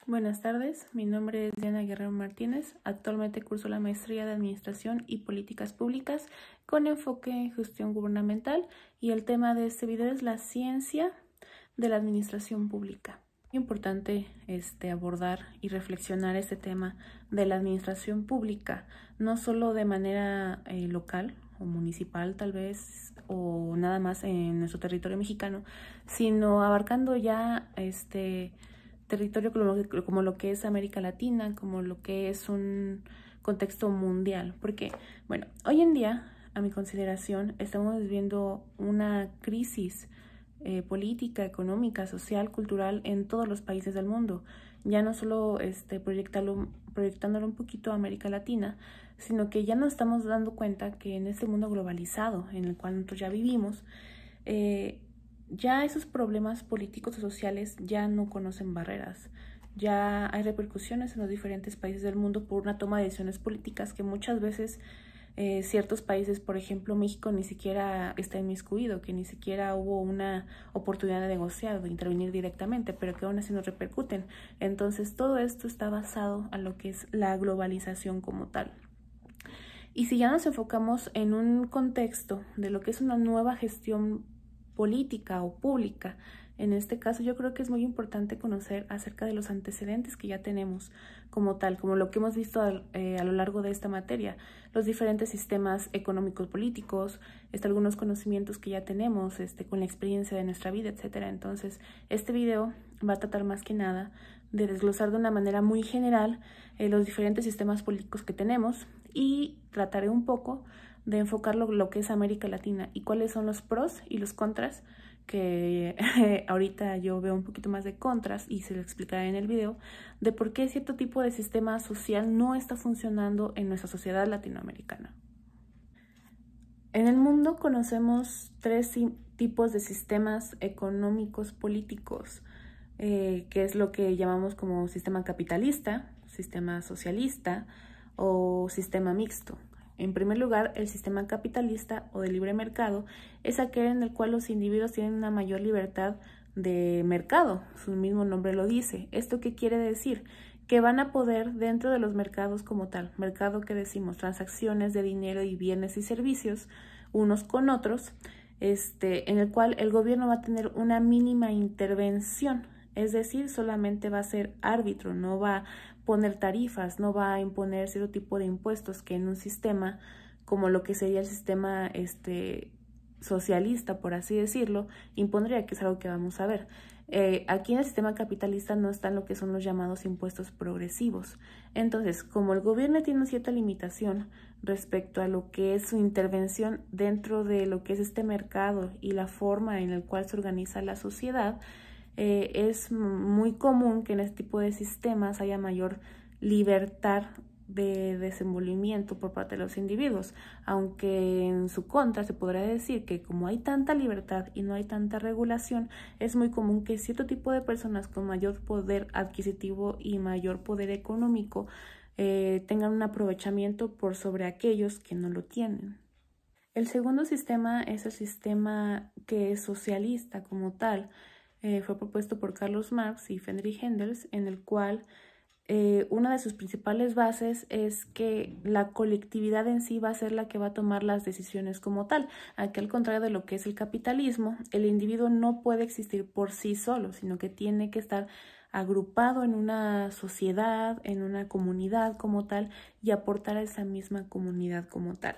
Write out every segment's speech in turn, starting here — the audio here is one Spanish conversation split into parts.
Buenas tardes, mi nombre es Diana Guerrero Martínez. Actualmente curso la maestría de Administración y Políticas Públicas con enfoque en gestión gubernamental y el tema de este video es la ciencia de la administración pública. Es importante abordar y reflexionar este tema de la administración pública, no solo de manera local o municipal tal vez, o nada más en nuestro territorio mexicano, sino abarcando ya territorio como lo que es América Latina, como lo que es un contexto mundial. Porque, bueno, hoy en día, a mi consideración, estamos viviendo una crisis política, económica, social, cultural en todos los países del mundo. Ya no solo proyectándolo un poquito a América Latina, sino que ya nos estamos dando cuenta que en este mundo globalizado en el cual nosotros ya vivimos, ya esos problemas políticos o sociales ya no conocen barreras. Ya hay repercusiones en los diferentes países del mundo por una toma de decisiones políticas que muchas veces ciertos países, por ejemplo México, ni siquiera está inmiscuido, que ni siquiera hubo una oportunidad de negociar, de intervenir directamente, pero que aún así nos repercuten. Entonces todo esto está basado a lo que es la globalización como tal. Y si ya nos enfocamos en un contexto de lo que es una nueva gestión política o pública, en este caso yo creo que es muy importante conocer acerca de los antecedentes que ya tenemos como tal, como lo que hemos visto a lo largo de esta materia, los diferentes sistemas económicos políticos, algunos conocimientos que ya tenemos con la experiencia de nuestra vida, etcétera. Entonces, este video va a tratar más que nada de desglosar de una manera muy general los diferentes sistemas políticos que tenemos y trataré un poco de enfocar lo que es América Latina y cuáles son los pros y los contras, que ahorita yo veo un poquito más de contras y se lo explicaré en el video, de por qué cierto tipo de sistema social no está funcionando en nuestra sociedad latinoamericana. En el mundo conocemos tres tipos de sistemas económicos políticos, que es lo que llamamos como sistema capitalista, sistema socialista o sistema mixto. En primer lugar, el sistema capitalista o de libre mercado es aquel en el cual los individuos tienen una mayor libertad de mercado, su mismo nombre lo dice. ¿Esto qué quiere decir? Que van a poder dentro de los mercados como tal, mercado que decimos, transacciones de dinero y bienes y servicios unos con otros, en el cual el gobierno va a tener una mínima intervención, es decir, solamente va a ser árbitro, no va a poner tarifas, no va a imponer cierto tipo de impuestos que en un sistema como lo que sería el sistema socialista, por así decirlo, impondría, que es algo que vamos a ver. Aquí en el sistema capitalista no están lo que son los llamados impuestos progresivos. Entonces, como el gobierno tiene una cierta limitación respecto a lo que es su intervención dentro de lo que es este mercado y la forma en la cual se organiza la sociedad, es muy común que en este tipo de sistemas haya mayor libertad de desenvolvimiento por parte de los individuos, aunque en su contra se podría decir que como hay tanta libertad y no hay tanta regulación, es muy común que cierto tipo de personas con mayor poder adquisitivo y mayor poder económico tengan un aprovechamiento por sobre aquellos que no lo tienen. El segundo sistema es el sistema que es socialista como tal. Fue propuesto por Carlos Marx y Friedrich Engels, en el cual una de sus principales bases es que la colectividad en sí va a ser la que va a tomar las decisiones como tal. Aquí, al contrario de lo que es el capitalismo, el individuo no puede existir por sí solo, sino que tiene que estar agrupado en una sociedad, en una comunidad como tal y aportar a esa misma comunidad como tal.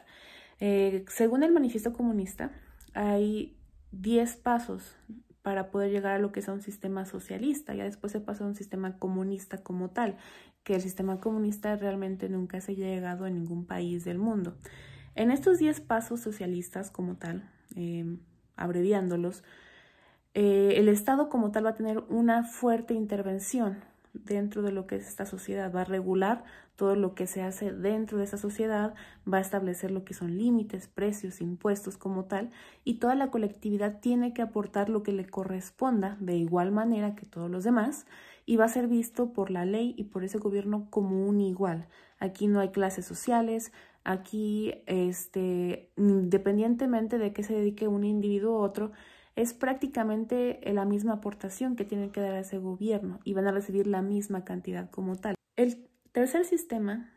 Según el Manifiesto Comunista, hay 10 pasos para poder llegar a lo que es un sistema socialista. Ya después se pasó a un sistema comunista como tal, que el sistema comunista realmente nunca se ha llegado en ningún país del mundo. En estos 10 pasos socialistas como tal, abreviándolos, el Estado como tal va a tener una fuerte intervención dentro de lo que es esta sociedad, va a regular todo lo que se hace dentro de esa sociedad, va a establecer lo que son límites, precios, impuestos como tal, y toda la colectividad tiene que aportar lo que le corresponda de igual manera que todos los demás, y va a ser visto por la ley y por ese gobierno como un igual. Aquí no hay clases sociales, aquí independientemente de que se dedique un individuo u otro, es prácticamente la misma aportación que tienen que dar a ese gobierno y van a recibir la misma cantidad como tal. El tercer sistema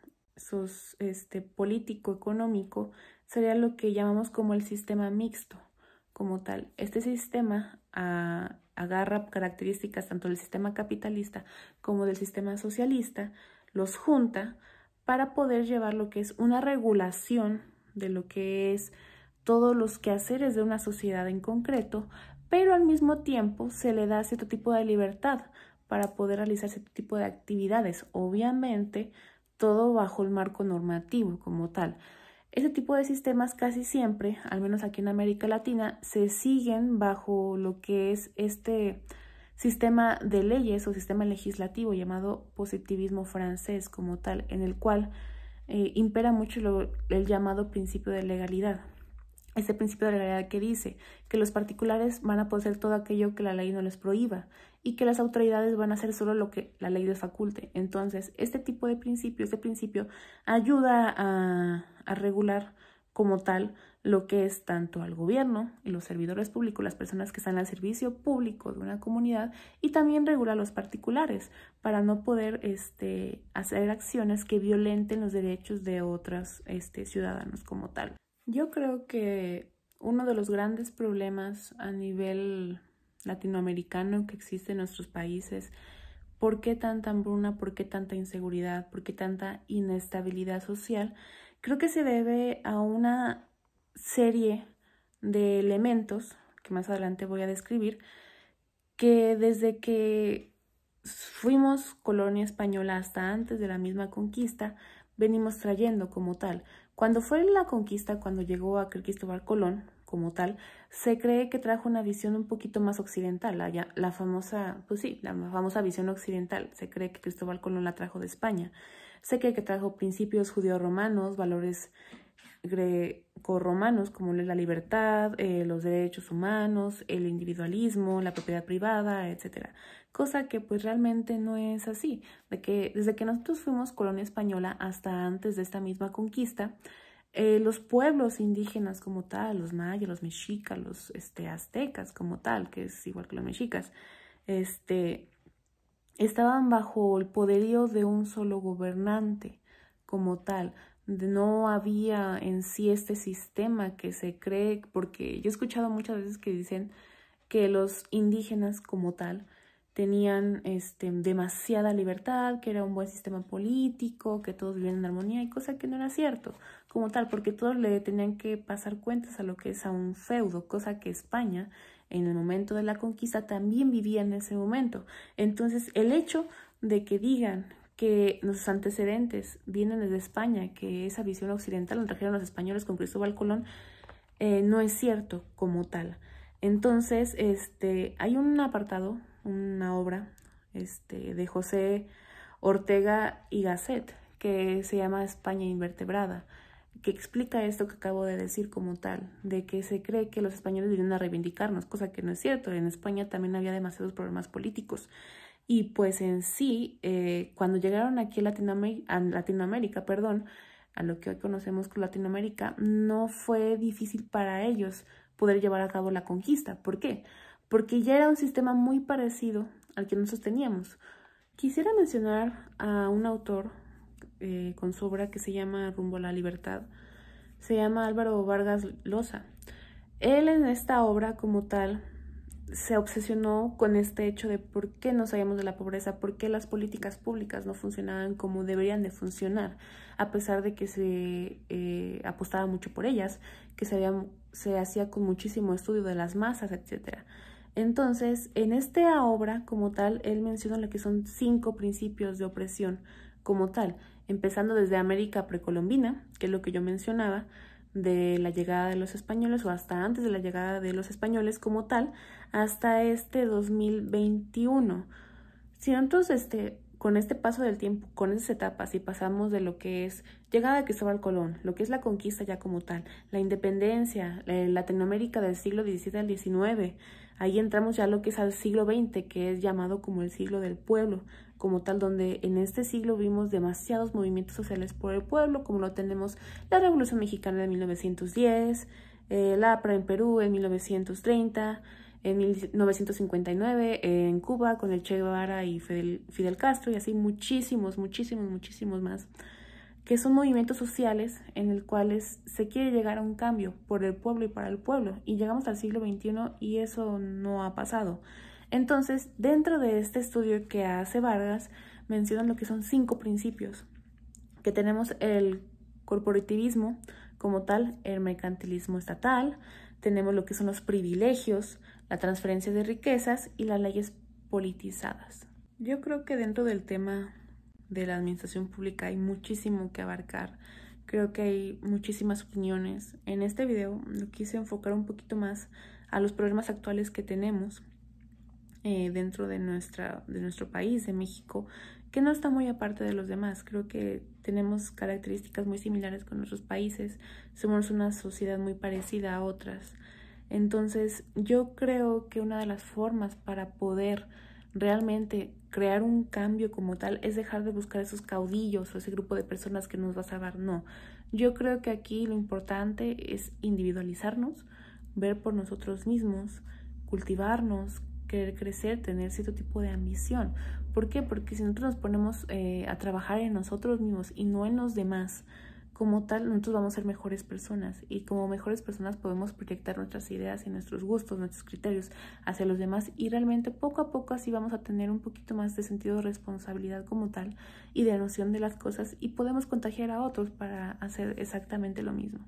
político-económico sería lo que llamamos como el sistema mixto como tal. Este sistema agarra características tanto del sistema capitalista como del sistema socialista, los junta para poder llevar lo que es una regulación de lo que es todos los quehaceres de una sociedad en concreto, pero al mismo tiempo se le da cierto tipo de libertad para poder realizar cierto tipo de actividades, obviamente todo bajo el marco normativo como tal. Este tipo de sistemas casi siempre, al menos aquí en América Latina, se siguen bajo lo que es este sistema de leyes o sistema legislativo llamado positivismo francés como tal, en el cual impera mucho el llamado principio de legalidad. Este principio de legalidad que dice que los particulares van a poder hacer todo aquello que la ley no les prohíba y que las autoridades van a hacer solo lo que la ley les faculte. Entonces, este principio ayuda a regular como tal lo que es tanto al gobierno y los servidores públicos, las personas que están al servicio público de una comunidad, y también regula a los particulares para no poder hacer acciones que violenten los derechos de otros ciudadanos como tal. Yo creo que uno de los grandes problemas a nivel latinoamericano que existe en nuestros países, ¿por qué tanta hambruna, por qué tanta inseguridad, por qué tanta inestabilidad social? Creo que se debe a una serie de elementos que más adelante voy a describir, que desde que fuimos colonia española hasta antes de la misma conquista, venimos trayendo como tal. Cuando fue la conquista, cuando llegó a Cristóbal Colón como tal, se cree que trajo una visión un poquito más occidental, la famosa visión occidental. Se cree que Cristóbal Colón la trajo de España. Se cree que trajo principios judeo-romanos, valores greco-romanos como la libertad, los derechos humanos, el individualismo, la propiedad privada, etc. Cosa que pues realmente no es así, desde que nosotros fuimos colonia española hasta antes de esta misma conquista, los pueblos indígenas como tal, los mayas, los mexicas, los aztecas como tal, que es igual que los mexicas, estaban bajo el poderío de un solo gobernante como tal. No había en sí este sistema que se cree, porque yo he escuchado muchas veces que dicen que los indígenas como tal tenían demasiada libertad, que era un buen sistema político, que todos vivían en armonía, y cosa que no era cierto como tal, porque todos le tenían que pasar cuentas a lo que es a un feudo, cosa que España en el momento de la conquista también vivía en ese momento. Entonces el hecho de que digan que nuestros antecedentes vienen desde España, que esa visión occidental la trajeron los españoles con Cristóbal Colón, no es cierto como tal. Entonces, hay un apartado, una obra de José Ortega y Gasset, que se llama España invertebrada, que explica esto que acabo de decir como tal, de que se cree que los españoles vienen a reivindicarnos, cosa que no es cierto. En España también había demasiados problemas políticos. Y pues en sí, cuando llegaron aquí a Latinoamérica, a lo que hoy conocemos como Latinoamérica, no fue difícil para ellos poder llevar a cabo la conquista. ¿Por qué? Porque ya era un sistema muy parecido al que nosotros teníamos. Quisiera mencionar a un autor con su obra que se llama Rumbo a la Libertad. Se llama Álvaro Vargas Llosa. Él en esta obra como tal se obsesionó con este hecho de por qué no salíamos de la pobreza, por qué las políticas públicas no funcionaban como deberían de funcionar, a pesar de que se apostaba mucho por ellas, que se hacía con muchísimo estudio de las masas, etc. Entonces, en esta obra como tal, él menciona lo que son 5 principios de opresión como tal, empezando desde América precolombina, que es lo que yo mencionaba, de la llegada de los españoles o hasta antes de la llegada de los españoles como tal, hasta 2021. Si nosotros con este paso del tiempo, con esas etapas, y pasamos de lo que es llegada de Cristóbal Colón, lo que es la conquista ya como tal, la independencia, Latinoamérica del siglo XVII al XIX, ahí entramos ya a lo que es al siglo XX, que es llamado como el siglo del pueblo, como tal, donde en este siglo vimos demasiados movimientos sociales por el pueblo, como lo tenemos la Revolución Mexicana de 1910, la APRA en Perú en 1930, en 1959 en Cuba con el Che Guevara y Fidel Castro, y así muchísimos más, que son movimientos sociales en el cuales se quiere llegar a un cambio por el pueblo y para el pueblo, y llegamos al siglo XXI y eso no ha pasado. Entonces, dentro de este estudio que hace Vargas, mencionan lo que son 5 principios, que tenemos el corporativismo como tal, el mercantilismo estatal, tenemos lo que son los privilegios, la transferencia de riquezas y las leyes politizadas. Yo creo que dentro del tema de la administración pública hay muchísimo que abarcar. Creo que hay muchísimas opiniones. En este video lo quise enfocar un poquito más a los problemas actuales que tenemos dentro de nuestro país, de México, que no está muy aparte de los demás. Creo que tenemos características muy similares con nuestros países, somos una sociedad muy parecida a otras. Entonces, yo creo que una de las formas para poder realmente crear un cambio como tal es dejar de buscar esos caudillos o ese grupo de personas que nos va a salvar. No, yo creo que aquí lo importante es individualizarnos, ver por nosotros mismos, cultivarnos, querer crecer, tener cierto tipo de ambición. ¿Por qué? Porque si nosotros nos ponemos a trabajar en nosotros mismos y no en los demás, como tal, nosotros vamos a ser mejores personas, y como mejores personas podemos proyectar nuestras ideas y nuestros gustos, nuestros criterios hacia los demás, y realmente poco a poco así vamos a tener un poquito más de sentido de responsabilidad como tal y de noción de las cosas, y podemos contagiar a otros para hacer exactamente lo mismo.